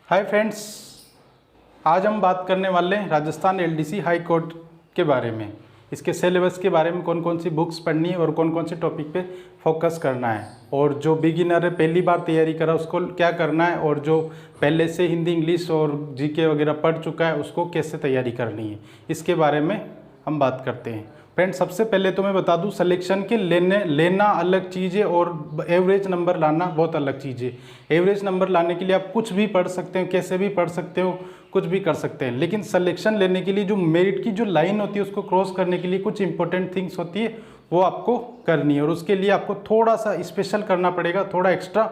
Hi friends, आज हम बात करने वाले हैं राजस्थान एलडीसी हाई कोर्ट के बारे में। इसके सिलेबस के बारे में कौन कौन सी बुक्स पढ़नी है और कौन कौन से टॉपिक पे फोकस करना है, और जो बिगिनर है पहली बार तैयारी करा उसको क्या करना है, और जो पहले से हिंदी इंग्लिश और जीके वगैरह पढ़ चुका है उसको कैसे तैयारी करनी है, इसके बारे में हम बात करते हैं। फ्रेंड्स, सबसे पहले तो मैं बता दूं, सिलेक्शन के लेना अलग चीज़ है और एवरेज नंबर लाना बहुत अलग चीज़ है। एवरेज नंबर लाने के लिए आप कुछ भी पढ़ सकते हो, कैसे भी पढ़ सकते हो, कुछ भी कर सकते हैं, लेकिन सिलेक्शन लेने के लिए जो मेरिट की जो लाइन होती है उसको क्रॉस करने के लिए कुछ इंपॉर्टेंट थिंग्स होती है वो आपको करनी है, और उसके लिए आपको थोड़ा सा स्पेशल करना पड़ेगा, थोड़ा एक्स्ट्रा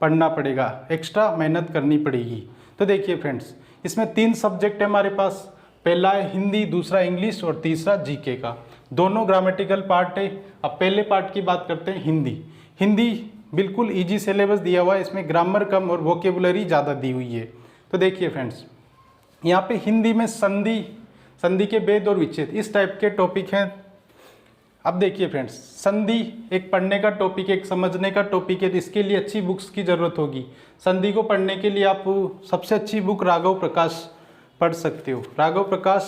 पढ़ना पड़ेगा, एक्स्ट्रा मेहनत करनी पड़ेगी। तो देखिए फ्रेंड्स, इसमें 3 सब्जेक्ट है हमारे पास। पहला है हिंदी, दूसरा इंग्लिश और तीसरा जीके का। दोनों ग्रामेटिकल पार्ट है। अब पहले पार्ट की बात करते हैं हिंदी। हिंदी बिल्कुल इजी सिलेबस दिया हुआ है, इसमें ग्रामर कम और वोकेबुलरी ज़्यादा दी हुई है। तो देखिए फ्रेंड्स, यहाँ पे हिंदी में संधि के भेद और विच्छेद इस टाइप के टॉपिक हैं। अब देखिए फ्रेंड्स, संधि एक पढ़ने का टॉपिक है, एक समझने का टॉपिक है, तो इसके लिए अच्छी बुक्स की ज़रूरत होगी। संधि को पढ़ने के लिए आप सबसे अच्छी बुक राघव प्रकाश पढ़ सकते हो। राघव प्रकाश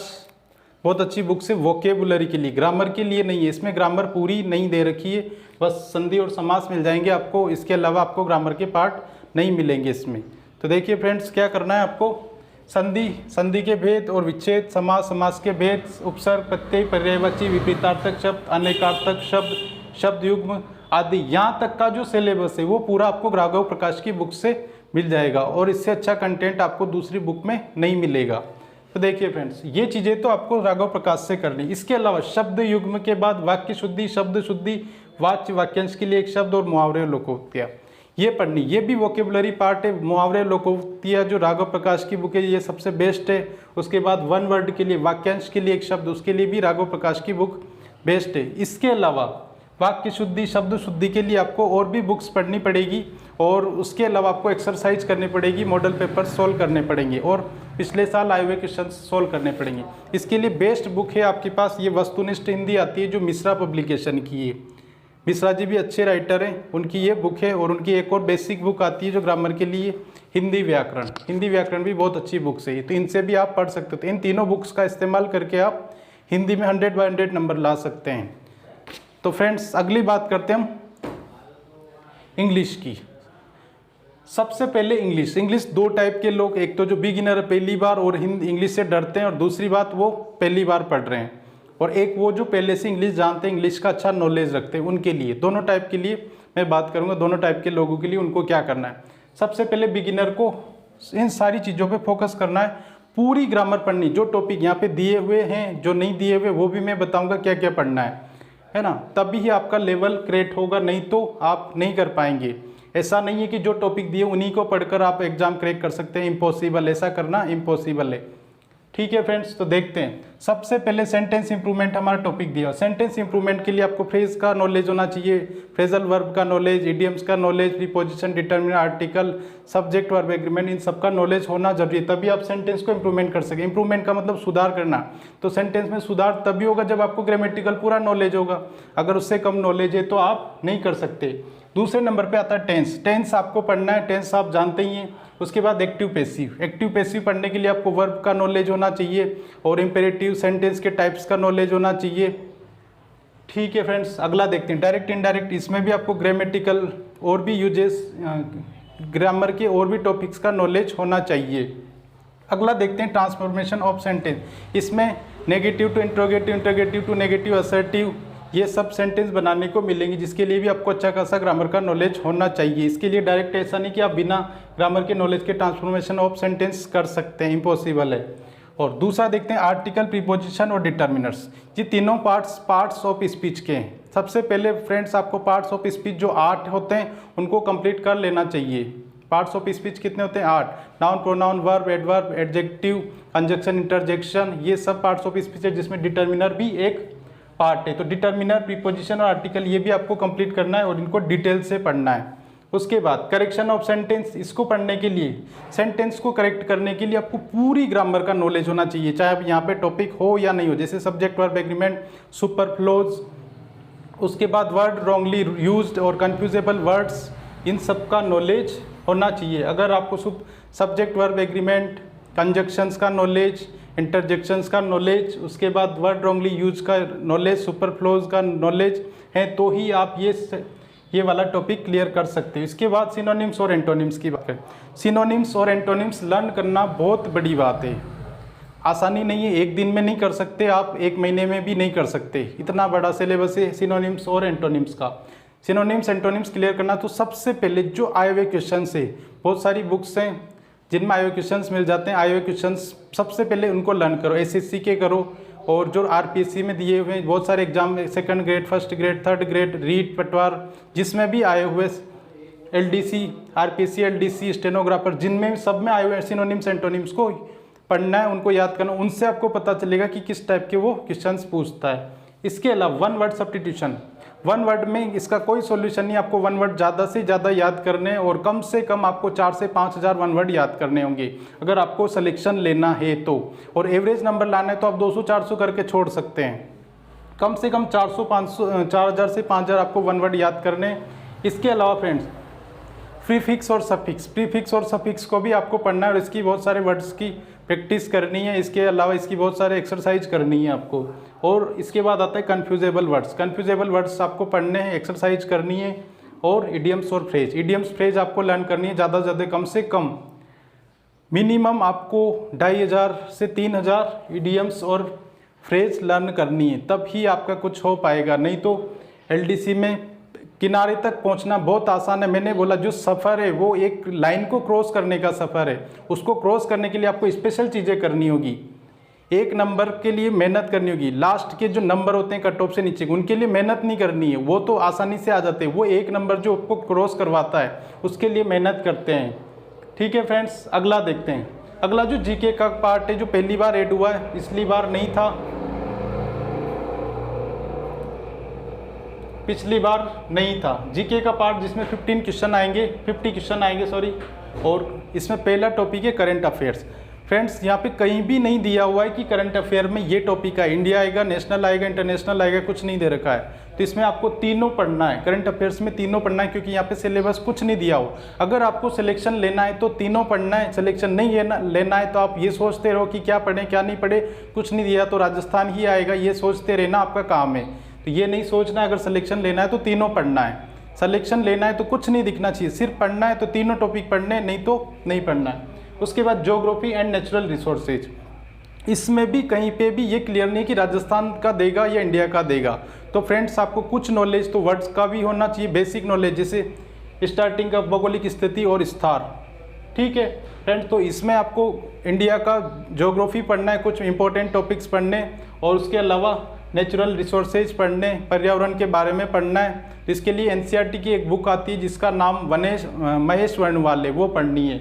बहुत अच्छी बुक्स है वोकेबुलरी के लिए, ग्रामर के लिए नहीं है। इसमें ग्रामर पूरी नहीं दे रखी है, बस संधि और समास मिल जाएंगे आपको, इसके अलावा आपको ग्रामर के पार्ट नहीं मिलेंगे इसमें। तो देखिए फ्रेंड्स, क्या करना है आपको, संधि के भेद और विच्छेद, समास के भेद, उपसर्ग, प्रत्यय, पर्यायवाची, विपरीतार्थक शब्द, अनेकार्थक शब्द, शब्द युग्म आदि, यहाँ तक का जो सिलेबस है वो पूरा आपको राघव प्रकाश की बुक से मिल जाएगा, और इससे अच्छा कंटेंट आपको दूसरी बुक में नहीं मिलेगा। तो देखिए फ्रेंड्स, ये चीज़ें तो आपको राघव प्रकाश से करनी। इसके अलावा शब्द युग्म के बाद वाक्य शुद्धि, शब्द शुद्धि, वाच्य वाक्यांश के लिए एक शब्द और मुहावरे लोकोक्तियाँ ये पढ़नी। ये भी वोकेबुलरी पार्ट है। मुहावरे लोकोक्तियाँ जो राघव प्रकाश की बुक है ये सबसे बेस्ट है। उसके बाद वन वर्ड के लिए, वाक्यांश के लिए एक शब्द, उसके लिए भी राघव प्रकाश की बुक बेस्ट है। इसके अलावा वाक्य शुद्धि, शब्द शुद्धि के लिए आपको और भी बुक्स पढ़नी पड़ेगी, और उसके अलावा आपको एक्सरसाइज करनी पड़ेगी, मॉडल पेपर सोल्व करने पड़ेंगे, और पिछले साल आए हुए क्वेश्चन सोल्व करने पड़ेंगे। इसके लिए बेस्ट बुक है आपके पास, ये वस्तुनिष्ठ हिंदी आती है जो मिश्रा पब्लिकेशन की है। मिश्रा जी भी अच्छे राइटर हैं, उनकी ये बुक है, और उनकी एक और बेसिक बुक आती है जो ग्रामर के लिए, हिंदी व्याकरण। हिंदी व्याकरण भी बहुत अच्छी बुक्स है, तो इनसे भी आप पढ़ सकते हो। इन तीनों बुक्स का इस्तेमाल करके आप हिंदी में 100/100 नंबर ला सकते हैं। तो फ्रेंड्स, अगली बात करते हैं हम इंग्लिश की। सबसे पहले इंग्लिश 2 टाइप के लोग, एक तो जो बिगिनर पहली बार और हिंदी इंग्लिश से डरते हैं, और दूसरी बात वो पहली बार पढ़ रहे हैं, और एक वो जो पहले से इंग्लिश जानते हैं, इंग्लिश का अच्छा नॉलेज रखते हैं, उनके लिए। दोनों टाइप के लिए मैं बात करूंगा, दोनों टाइप के लोगों के लिए उनको क्या करना है। सबसे पहले बिगिनर को इन सारी चीज़ों पर फोकस करना है, पूरी ग्रामर पढ़नी। जो टॉपिक यहाँ पे दिए हुए हैं, जो नहीं दिए हुए वो भी मैं बताऊँगा क्या क्या पढ़ना है ना, तभी ही आपका लेवल क्रिएट होगा, नहीं तो आप नहीं कर पाएंगे। ऐसा नहीं है कि जो टॉपिक दिए उन्हीं को पढ़कर आप एग्जाम क्रैक कर सकते हैं, इम्पॉसिबल, ऐसा करना इम्पॉसिबल है। ठीक है फ्रेंड्स, तो देखते हैं। सबसे पहले सेंटेंस इंप्रूवमेंट हमारा टॉपिक दिया। सेंटेंस इंप्रूवमेंट के लिए आपको फ्रेज का नॉलेज होना चाहिए, फ्रेजल वर्ब का नॉलेज, इडियम्स का knowledge, preposition, determiner, article, subject verb agreement, इन सबका नॉलेज होना जरूरी है, तभी आप सेंटेंस को इंप्रूवमेंट कर सकें। इंप्रूवमेंट का मतलब सुधार करना, तो सेंटेंस में सुधार तभी होगा जब आपको ग्रामेटिकल पूरा नॉलेज होगा। अगर उससे कम नॉलेज है तो आप नहीं कर सकते। दूसरे नंबर पे आता है टेंस। टेंस आपको पढ़ना है, टेंस आप जानते ही हैं। उसके बाद एक्टिव पैसिव। एक्टिव पैसिव पढ़ने के लिए आपको वर्ब का नॉलेज होना चाहिए, और इंपेरेटिव सेंटेंस के टाइप्स का नॉलेज होना चाहिए। ठीक है फ्रेंड्स, अगला देखते हैं डायरेक्ट इनडायरेक्ट। इसमें भी आपको ग्रामेटिकल और भी यूजेस, ग्रामर के और भी टॉपिक्स का नॉलेज होना चाहिए। अगला देखते हैं ट्रांसफॉर्मेशन ऑफ सेंटेंस। इसमें negative to interrogative, interrogative to negative, assertive, ये सब सेंटेंस बनाने को मिलेंगे, जिसके लिए भी आपको अच्छा खासा ग्रामर का नॉलेज होना चाहिए। इसके लिए डायरेक्ट ऐसा नहीं कि आप बिना ग्रामर के नॉलेज के ट्रांसफॉर्मेशन ऑफ सेंटेंस कर सकते हैं, इम्पॉसिबल है। और दूसरा देखते हैं आर्टिकल, प्रीपोजिशन और डिटरमिनर्स। ये तीनों पार्ट्स ऑफ स्पीच के हैं। सबसे पहले फ्रेंड्स, आपको पार्ट्स ऑफ स्पीच जो 8 होते हैं उनको कंप्लीट कर लेना चाहिए। पार्ट्स ऑफ स्पीच कितने होते हैं? 8। Noun, pronoun, verb, adverb, adjective, conjunction, interjection, ये सब पार्ट्स ऑफ स्पीच है, जिसमें डिटरमिनर भी एक पार्ट है। तो डिटरमिनर, प्रीपोजिशन और आर्टिकल ये भी आपको कंप्लीट करना है, और इनको डिटेल से पढ़ना है। उसके बाद करेक्शन ऑफ सेंटेंस। इसको पढ़ने के लिए, सेंटेंस को करेक्ट करने के लिए आपको पूरी ग्रामर का नॉलेज होना चाहिए, चाहे अब यहाँ पे टॉपिक हो या नहीं हो, जैसे सब्जेक्ट वर्ब एग्रीमेंट, सुपरफ्लोज, उसके बाद वर्ड रॉन्गली यूज्ड और कन्फ्यूजेबल वर्ड्स, इन सब का नॉलेज होना चाहिए। अगर आपको सब्जेक्ट वर्ब एग्रीमेंट, कंजक्शंस का नॉलेज, इंटरजेक्शंस का नॉलेज, उसके बाद वर्ड रॉन्गली यूज का नॉलेज, सुपरफ्लोज का नॉलेज है तो ही आप ये वाला टॉपिक क्लियर कर सकते हैं। इसके बाद सिनोनिम्स और एंटोनिम्स की बात करें। सिनोनिम्स और एंटोनिम्स लर्न करना बहुत बड़ी बात है, आसानी नहीं है, एक दिन में नहीं कर सकते आप, एक महीने में भी नहीं कर सकते, इतना बड़ा सिलेबस है सिनोनिम्स और एंटोनिम्स का। सिनोनिम्स एंटोनिम्स क्लियर करना तो सबसे पहले जो आए हुए क्वेश्चन है, बहुत सारी बुक्स हैं जिनमें आए हुए क्वेश्चन मिल जाते हैं, आए हुए क्वेश्चन सबसे पहले उनको लर्न करो, एसएससी के करो, और जो आरपीएससी में दिए हुए बहुत सारे exam, second grade, first grade, third grade, REET, पटवार, जिसमें भी आए हुए एलडीसी, आरपीएससी, एलडीसी, स्टेनोग्राफर, जिनमें सब में आए हुए सिनोनिम्स एंटोनिम्स को पढ़ना है, उनको याद करना, उनसे आपको पता चलेगा कि किस टाइप के वो क्वेश्चंस पूछता है। इसके अलावा one word substitution, one word में इसका कोई सॉल्यूशन नहीं, आपको वन वर्ड ज़्यादा से ज़्यादा याद करने और कम से कम आपको 4 से 5,000 वन वर्ड याद करने होंगे अगर आपको सिलेक्शन लेना है तो। और एवरेज नंबर लाना है तो आप 200-400 करके छोड़ सकते हैं, कम से कम 4,000 से 5,000 आपको वन वर्ड याद करने। इसके अलावा फ्रेंड्स प्रीफिक्स और सफिक्स, प्रीफिक्स और सफिक्स को भी आपको पढ़ना है और इसकी बहुत सारे वर्ड्स की प्रैक्टिस करनी है। इसके अलावा इसकी बहुत सारे एक्सरसाइज करनी है आपको। और इसके बाद आता है कन्फ्यूजेबल वर्ड्स, कन्फ्यूजेबल वर्ड्स आपको पढ़ने हैं, एक्सरसाइज करनी है। और इडियम्स और फ्रेज, इडियम्स फ्रेज आपको लर्न करनी है ज़्यादा से ज़्यादा, कम से कम मिनिमम आपको 2,500 से 3,000 इडियम्स और फ्रेज लर्न करनी है, तब ही आपका कुछ हो पाएगा, नहीं तो एलडीसी में किनारे तक पहुंचना बहुत आसान है। मैंने बोला जो सफ़र है वो एक लाइन को क्रॉस करने का सफ़र है, उसको क्रॉस करने के लिए आपको स्पेशल चीज़ें करनी होगी, एक नंबर के लिए मेहनत करनी होगी। लास्ट के जो नंबर होते हैं कट ऑफ से नीचे, उनके लिए मेहनत नहीं करनी है, वो तो आसानी से आ जाते हैं। वो एक नंबर जो आपको क्रॉस करवाता है उसके लिए मेहनत करते हैं। ठीक है फ्रेंड्स, अगला देखते हैं। अगला जो जीके का पार्ट है जो पहली बार ऐड हुआ है, पिछली बार नहीं था, पिछली बार नहीं था। जीके का पार्ट जिसमें 50 क्वेश्चन आएंगे सॉरी। और इसमें पहला टॉपिक है करंट अफेयर्स। फ्रेंड्स यहाँ पे कहीं भी नहीं दिया हुआ है कि करंट अफेयर में ये टॉपिक है, इंडिया आएगा, नेशनल आएगा, इंटरनेशनल आएगा, कुछ नहीं दे रखा है। तो इसमें आपको तीनों पढ़ना है, करंट अफेयर्स में तीनों पढ़ना है, क्योंकि यहाँ पे सिलेबस कुछ नहीं दिया हो। अगर आपको सिलेक्शन लेना है तो तीनों पढ़ना है, सिलेक्शन नहीं लेना है तो आप ये सोचते रहो कि क्या पढ़ें क्या नहीं पढ़े, कुछ नहीं दिया तो राजस्थान ही आएगा, ये सोचते रहना आपका काम है। तो ये नहीं सोचना है, अगर सिलेक्शन लेना है तो तीनों पढ़ना है, सिलेक्शन लेना है तो कुछ नहीं दिखना चाहिए, सिर्फ पढ़ना है तो तीनों टॉपिक पढ़ने, नहीं तो नहीं पढ़ना है। उसके बाद ज्योग्राफी एंड नेचुरल रिसोर्सेज, इसमें भी कहीं पे भी ये क्लियर नहीं कि राजस्थान का देगा या इंडिया का देगा। तो फ्रेंड्स आपको कुछ नॉलेज तो वर्ड्स का भी होना चाहिए, बेसिक नॉलेज, जैसे स्टार्टिंग का भौगोलिक स्थिति और स्थान। ठीक है फ्रेंड्स, तो इसमें आपको इंडिया का ज्योग्राफी पढ़ना है, कुछ इंपॉर्टेंट टॉपिक्स पढ़ने, और उसके अलावा नेचुरल रिसोर्सेज पढ़ने, पर्यावरण के बारे में पढ़ना है। इसके लिए एनसीईआरटी की एक बुक आती है जिसका नाम महेश वर्णवाल है, वो पढ़नी है।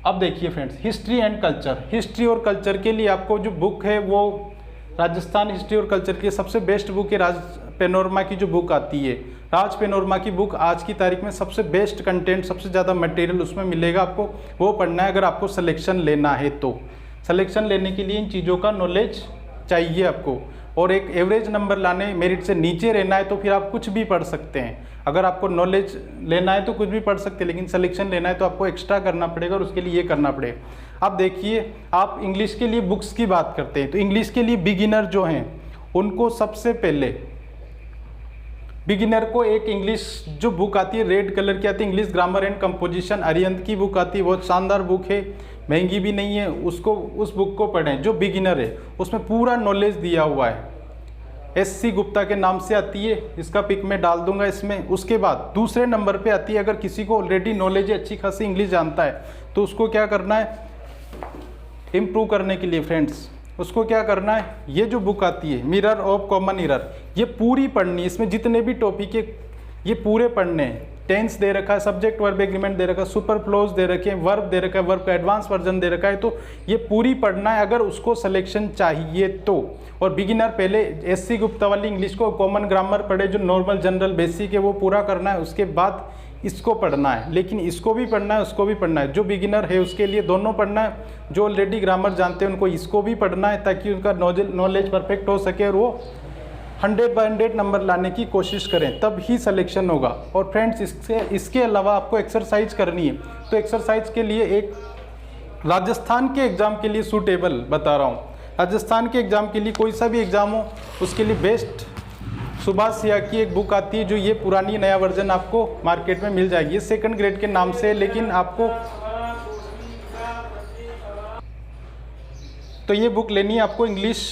अब देखिए friends, history and culture, history और कल्चर के लिए आपको जो बुक है वो राजस्थान हिस्ट्री और कल्चर की सबसे बेस्ट बुक है राज पेनोरमा की जो बुक आती है। राज पेनोरमा की बुक आज की तारीख में सबसे बेस्ट कंटेंट, सबसे ज़्यादा मटेरियल उसमें मिलेगा आपको, वो पढ़ना है अगर आपको सिलेक्शन लेना है तो। सिलेक्शन लेने के लिए इन चीज़ों का नॉलेज चाहिए आपको, और एक एवरेज नंबर लाने, मेरिट से नीचे रहना है तो फिर आप कुछ भी पढ़ सकते हैं। अगर आपको नॉलेज लेना है तो कुछ भी पढ़ सकते हैं, लेकिन सिलेक्शन लेना है तो आपको एक्स्ट्रा करना पड़ेगा और उसके लिए ये करना पड़ेगा। अब देखिए, आप इंग्लिश के लिए बुक्स की बात करते हैं तो इंग्लिश के लिए बिगिनर जो हैं उनको सबसे पहले बिगिनर को एक इंग्लिश जो बुक आती है, रेड कलर की आती है, English grammar and composition, Arihant की बुक आती है, बहुत शानदार बुक है, महंगी भी नहीं है, उस बुक को पढ़ें। जो बिगिनर है उसमें पूरा नॉलेज दिया हुआ है, एससी गुप्ता के नाम से आती है, इसका पिक मैं डाल दूंगा इसमें। उसके बाद दूसरे नंबर पे आती है, अगर किसी को ऑलरेडी नॉलेज है, अच्छी खासी इंग्लिश जानता है, तो उसको क्या करना है, इम्प्रूव करने के लिए फ्रेंड्स उसको क्या करना है, ये जो बुक आती है मिरर ऑफ कॉमन एरर, ये पूरी पढ़नी है। इसमें जितने भी टॉपिक है ये पूरे पढ़ने हैं। टेंस दे रखा है, सब्जेक्ट वर्ब एग्रीमेंट दे रखा है, सुपर फ्लोज दे रखे हैं, वर्ब दे रखा है, वर्ब का एडवांस वर्जन दे रखा है, तो ये पूरी पढ़ना है अगर उसको सिलेक्शन चाहिए तो। और बिगिनर पहले एससी गुप्ता वाली इंग्लिश को, कॉमन ग्रामर पढ़े जो नॉर्मल जनरल बेसिक है वो पूरा करना है, उसके बाद इसको पढ़ना है। लेकिन इसको भी पढ़ना है, उसको भी पढ़ना है। जो बिगिनर है उसके लिए दोनों पढ़ना है, जो ऑलरेडी ग्रामर जानते हैं उनको इसको भी पढ़ना है, ताकि उनका नॉलेज परफेक्ट हो सके और वो 100/100 नंबर लाने की कोशिश करें, तब ही सिलेक्शन होगा। और फ्रेंड्स इसके अलावा आपको एक्सरसाइज करनी है, तो एक्सरसाइज के लिए एक राजस्थान के एग्ज़ाम के लिए सूटेबल बता रहा हूँ। राजस्थान के एग्ज़ाम के लिए कोई सा भी एग्ज़ाम हो उसके लिए बेस्ट सुभाष सिया की एक बुक आती है, जो ये पुरानी नया वर्जन आपको मार्केट में मिल जाएगी। ये सेकंड ग्रेड के नाम से, लेकिन आपको तो ये बुक लेनी है आपको इंग्लिश।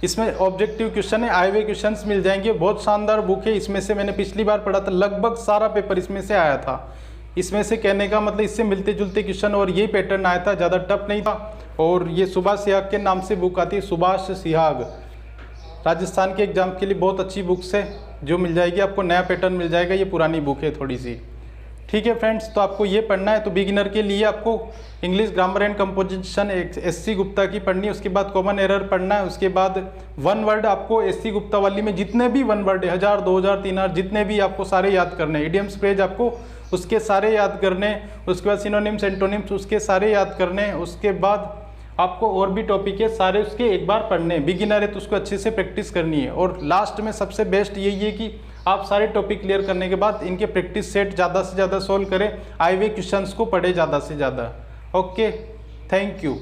इसमें ऑब्जेक्टिव क्वेश्चन है, आए हुए क्वेश्चंस मिल जाएंगे। बहुत शानदार बुक है। इसमें से मैंने पिछली बार पढ़ा था, लगभग सारा पेपर इसमें से आया था। इसमें से कहने का मतलब इससे मिलते जुलते क्वेश्चन और यही पैटर्न आया था, ज़्यादा टफ नहीं था। और ये सुभाष सिहाग के नाम से बुक आती है, सुभाष सिहाग। राजस्थान के एग्जाम के लिए बहुत अच्छी बुक्स है जो मिल जाएगी आपको। नया पैटर्न मिल जाएगा, ये पुरानी बुक है थोड़ी सी। ठीक है फ्रेंड्स, तो आपको ये पढ़ना है। तो बिगिनर के लिए आपको English grammar and composition SC Gupta की पढ़नी है। उसके बाद कॉमन एरर पढ़ना है। उसके बाद वन वर्ड आपको एससी गुप्ता वाली में जितने भी वन वर्ड है, 1000, 2000, 3000 जितने भी आपको सारे याद करने। इडियम्स फ्रेज आपको उसके सारे याद करने। उसके बाद सिनोनिम्स एंटोनिम्स उसके सारे याद करने। उसके बाद आपको और भी टॉपिक है सारे उसके एक बार पढ़ने। बिगिनर है तो उसको अच्छे से प्रैक्टिस करनी है। और लास्ट में सबसे बेस्ट यही है कि आप सारे टॉपिक क्लियर करने के बाद इनके प्रैक्टिस सेट ज़्यादा से ज़्यादा सोल्व करें, आए हुए क्वेश्चंस को पढ़े ज़्यादा से ज़्यादा। Okay, thank you.